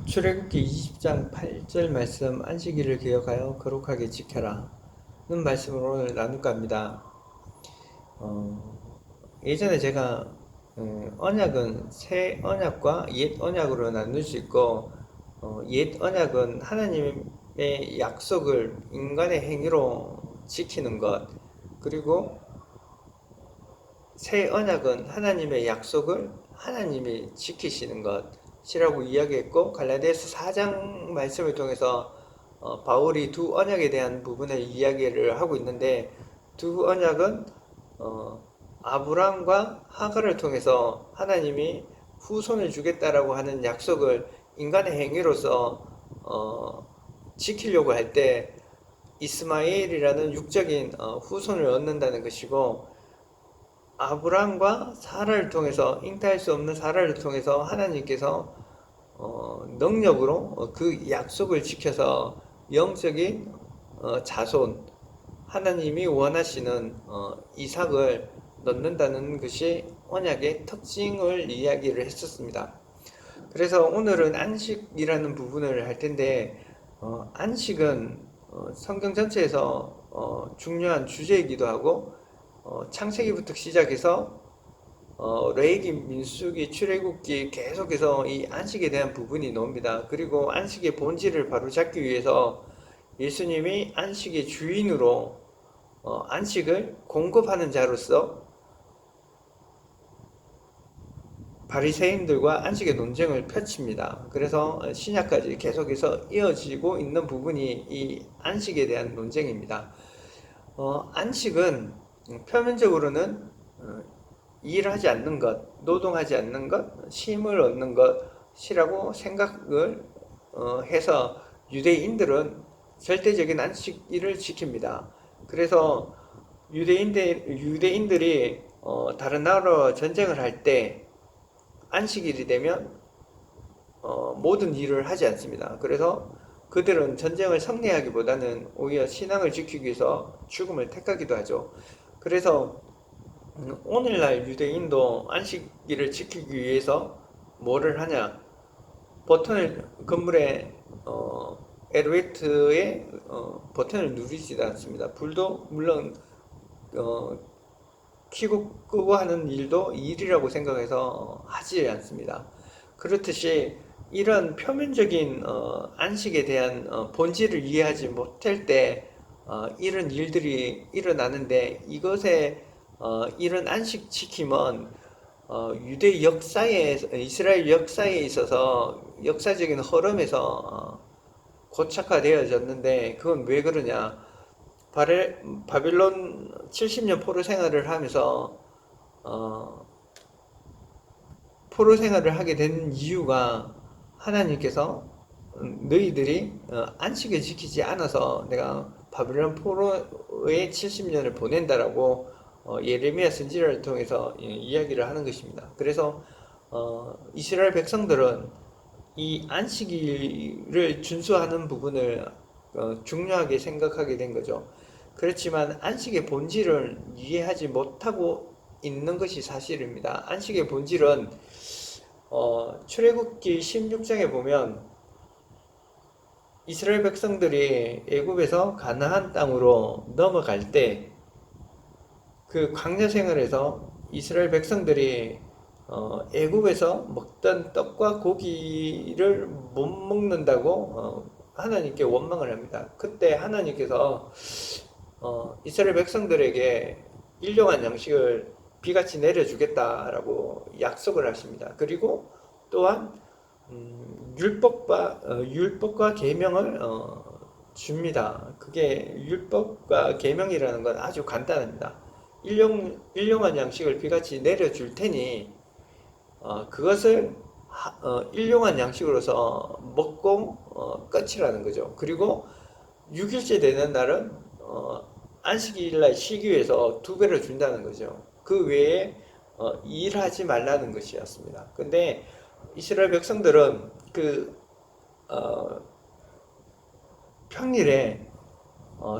출애굽기 20장 8절 말씀 안식일을 기억하여 거룩하게 지켜라 는 말씀을 오늘 나눌까 합니다. 예전에 제가 언약은 새 언약과 옛 언약으로 나눌 수 있고 옛 언약은 하나님의 약속을 인간의 행위로 지키는 것, 그리고 새 언약은 하나님의 약속을 하나님이 지키시는 것이라고 이야기했고, 갈라디아서 4장 말씀을 통해서 바울이 두 언약에 대한 부분을 이야기를 하고 있는데, 두 언약은 아브람과 하갈을 통해서 하나님이 후손을 주겠다라고 하는 약속을 인간의 행위로서 지키려고 할 때 이스마엘이라는 육적인 후손을 얻는다는 것이고, 아브람과 사라를 통해서, 잉태할 수 없는 사라를 통해서 하나님께서 능력으로 그 약속을 지켜서 영적인 자손, 하나님이 원하시는 이삭을 넣는다는 것이 언약의 특징을 이야기를 했었습니다. 그래서 오늘은 안식이라는 부분을 할 텐데, 안식은 성경 전체에서 중요한 주제이기도 하고, 창세기부터 시작해서 레위기, 민수기, 출애굽기 계속해서 이 안식에 대한 부분이 나옵니다. 그리고 안식의 본질을 바로 잡기 위해서 예수님이 안식의 주인으로 안식을 공급하는 자로서 바리새인들과 안식의 논쟁을 펼칩니다. 그래서 신약까지 계속해서 이어지고 있는 부분이 이 안식에 대한 논쟁입니다. 안식은 표면적으로는 일하지 않는 것, 노동하지 않는 것, 쉼을 얻는 것이라고 생각을 해서 유대인들은 절대적인 안식일을 지킵니다. 그래서 유대인들이 다른 나라와 전쟁을 할 때 안식일이 되면 모든 일을 하지 않습니다. 그래서 그들은 전쟁을 승리하기보다는 오히려 신앙을 지키기 위해서 죽음을 택하기도 하죠. 그래서 오늘날 유대인도 안식일을 지키기 위해서 뭐를 하냐? 건물의 엘리베이터의 버튼을 누르지도 않습니다. 불도 물론 어, 켜고 끄고 하는 일도 일이라고 생각해서 하지 않습니다. 그렇듯이 이런 표면적인 안식에 대한 본질을 이해하지 못할 때 이런 일들이 일어나는데, 이것에 이런 안식 지킴은 유대 역사에, 이스라엘 역사에 있어서 역사적인 흐름에서 고착화되어졌는데, 그건 왜 그러냐? 바빌론 70년 포로 생활을 하면서 어, 포로 생활을 하게 된 이유가, 하나님께서 너희들이 안식을 지키지 않아서 내가 바빌론 포로의 70년을 보낸다라고 예레미야 선지자를 통해서 이야기를 하는 것입니다. 그래서 이스라엘 백성들은 이 안식일을 준수하는 부분을 중요하게 생각하게 된 거죠. 그렇지만 안식의 본질을 이해하지 못하고 있는 것이 사실입니다. 안식의 본질은 출애굽기 16장에 보면 이스라엘 백성들이 애굽에서 가나안 땅으로 넘어갈 때, 그 광야 생활에서 이스라엘 백성들이 애굽에서 먹던 떡과 고기를 못 먹는다고 하나님께 원망을 합니다. 그때 하나님께서 이스라엘 백성들에게 일용할 양식을 비같이 내려주겠다라고 약속을 하십니다. 그리고 또한 율법과 계명을 줍니다. 그게 율법과 계명이라는 건 아주 간단합니다. 일용한 양식을 비같이 내려줄 테니 그것을 일용한 양식으로서 먹고 끝이라는 거죠. 그리고 6일째 되는 날은 안식일날 쉬기 위해서 두 배를 준다는 거죠. 그 외에 일하지 말라는 것이었습니다. 근데 이스라엘 백성들은 그 평일에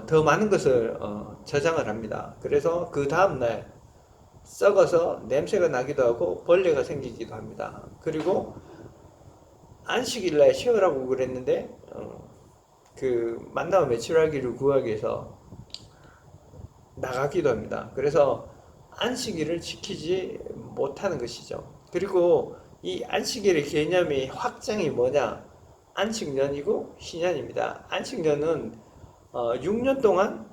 더 많은 것을 저장을 합니다. 그래서 그 다음날 썩어서 냄새가 나기도 하고 벌레가 생기기도 합니다. 그리고 안식일날 쉬어라고 그랬는데 그 만나와 매출하기를 구하기 위해서 나가기도 합니다. 그래서 안식일을 지키지 못하는 것이죠. 그리고 이 안식일의 개념이 확장이 뭐냐? 안식년이고 희년입니다. 안식년은 6년 동안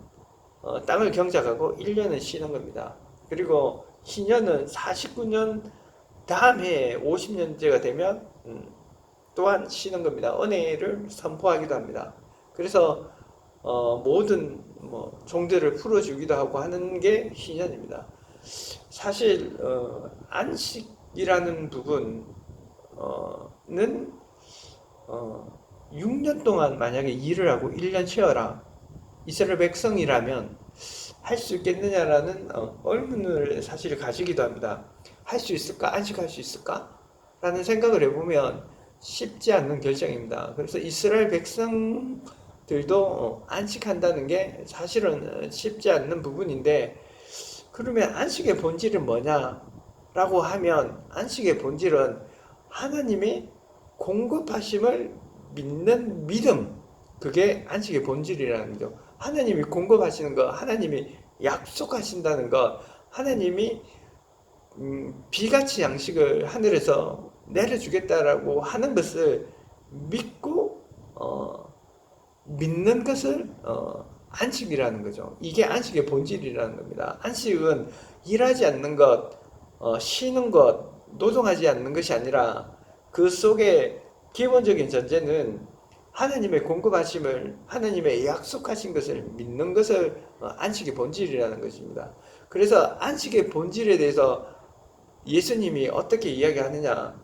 땅을 경작하고 1년은 쉬는 겁니다. 그리고 희년은 49년 다음 해에 50년째가 되면 또한 쉬는 겁니다. 은혜를 선포하기도 합니다. 그래서 모든 종들을 풀어주기도 하고 하는 게 희년입니다. 사실 안식이라는 부분은 6년 동안 만약에 일을 하고 1년 쉬어라 이스라엘 백성이라면 할 수 있겠느냐라는 의문을 사실 가지기도 합니다. 할 수 있을까? 안식할 수 있을까? 라는 생각을 해보면 쉽지 않는 결정입니다. 그래서 이스라엘 백성들도 안식한다는 게 사실은 쉽지 않는 부분인데, 그러면 안식의 본질은 뭐냐라고 하면 안식의 본질은 하나님이 공급하심을 믿는 믿음, 그게 안식의 본질이라는 거죠. 하나님이 공급하시는 것, 하나님이 약속하신다는 것, 하나님이 비같이 양식을 하늘에서 내려주겠다라고 하는 것을 믿고 믿는 것을 안식이라는 거죠. 이게 안식의 본질이라는 겁니다. 안식은 일하지 않는 것, 쉬는 것, 노동하지 않는 것이 아니라 그 속에 기본적인 전제는 하나님의 공급하심을, 하나님의 약속하신 것을 믿는 것을 안식의 본질이라는 것입니다. 그래서 안식의 본질에 대해서 예수님이 어떻게 이야기하느냐?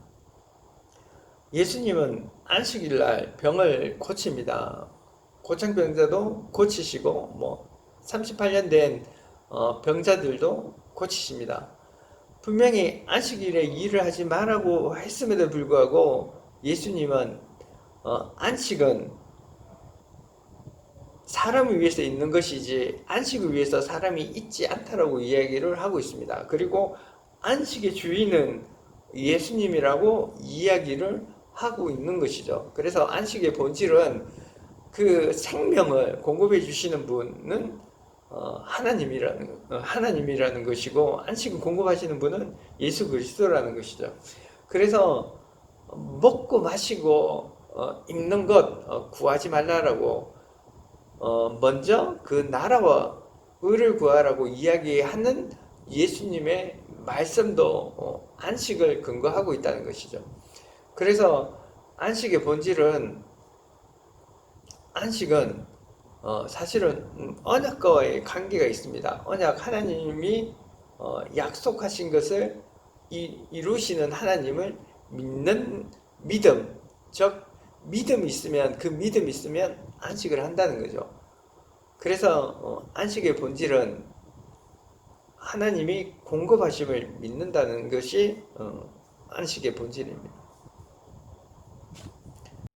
예수님은 안식일 날 병을 고칩니다. 고창병자도 고치시고 38년 된 병자들도 고치십니다. 분명히 안식일에 일을 하지 말라고 했음에도 불구하고 예수님은 안식은 사람을 위해서 있는 것이지 안식을 위해서 사람이 있지 않다라고 이야기를 하고 있습니다. 그리고 안식의 주인은 예수님이라고 이야기를 하고 있는 것이죠. 그래서 안식의 본질은 그 생명을 공급해 주시는 분은 하나님이라는 것이고, 안식을 공급하시는 분은 예수 그리스도라는 것이죠. 그래서 먹고 마시고 입는 것 구하지 말라라고 먼저 그 나라와 의를 구하라고 이야기하는 예수님의 말씀도 안식을 근거하고 있다는 것이죠. 그래서 안식의 본질은, 안식은 사실은 언약과의 관계가 있습니다. 언약, 하나님이 약속하신 것을 이루시는 하나님을 믿는 믿음, 즉 믿음이 있으면, 그 믿음이 있으면 안식을 한다는 거죠. 그래서 안식의 본질은 하나님이 공급하심을 믿는다는 것이 안식의 본질입니다.